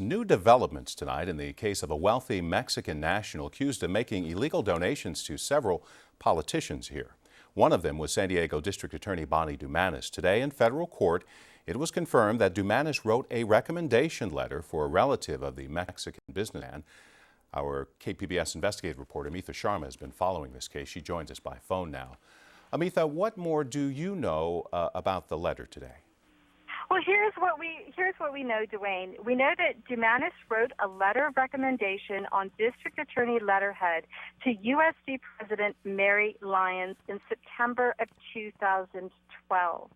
New developments tonight in the case of a wealthy Mexican national accused of making illegal donations to several politicians here. One of them was San Diego District Attorney Dumanis. Today in federal court, it was confirmed that Dumanis wrote a recommendation letter for a relative of the Mexican businessman. Our KPBS investigative reporter, Amitha Sharma, has been following this case. She joins us by phone now. Amitha, what more do you know about the letter today? Well, here's what we know, Dwayne. We know that Dumanis wrote a letter of recommendation on District Attorney letterhead to USD President Mary Lyons in September of 2012.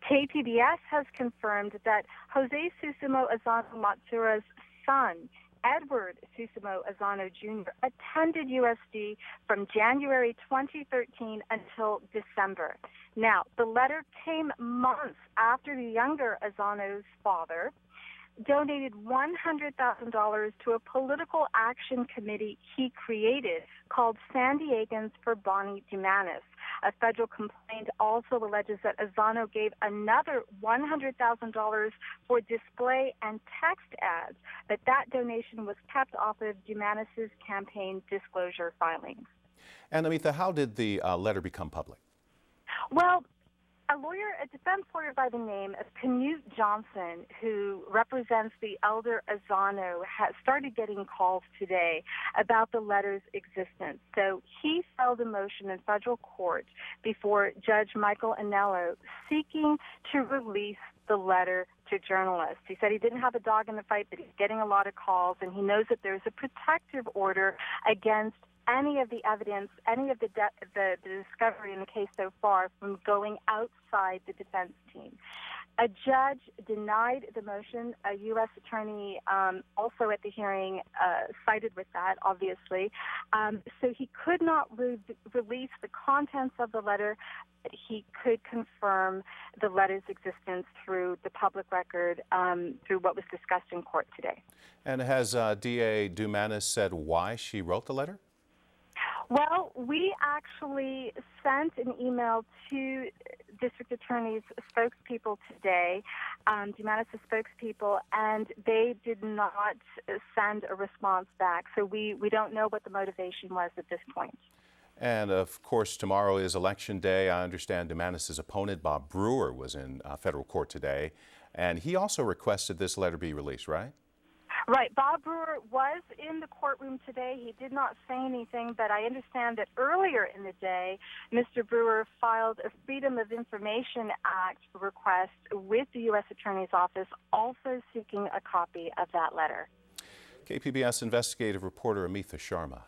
KPBS has confirmed that Jose Susimo Azano Matsura's son, Edward Susimo Azano Jr., attended USD from January 2013 until December. Now, the letter came months after the younger Azano's father donated $100,000 to a political action committee he created called San Diegans for Bonnie Dumanis. A federal complaint also alleges that Azano gave another $100,000 for display and text ads, but that donation was kept off of Dumanis's campaign disclosure filings. And Amitha, how did the letter become public? Well, a defense lawyer by the name of Canute Johnson, who represents the elder Azano, has started getting calls today about the letter's existence. So he filed a motion in federal court before Judge Michael Anello seeking to release the letter to journalists. He said he didn't have a dog in the fight, but he's getting a lot of calls, and he knows that there's a protective order against any of the evidence, any of the discovery in the case so far from going outside the defense team. A judge denied the motion. A U.S. attorney also at the hearing sided with that, obviously. So he could not release the contents of the letter, but he could confirm the letter's existence through the public record, through what was discussed in court today. And has DA Dumanis said why she wrote the letter? Well, we actually sent an email to District Attorney's spokespeople today, Dumanis' spokespeople, and they did not send a response back. So we don't know what the motivation was at this point. And of course, tomorrow is Election Day. I understand Dumanis' opponent, Bob Brewer, was in federal court today, and he also requested this letter be released, right? Right. Bob Brewer was in the courtroom today. He did not say anything, but I understand that earlier in the day, Mr. Brewer filed a Freedom of Information Act request with the U.S. Attorney's Office, also seeking a copy of that letter. KPBS investigative reporter Amitha Sharma.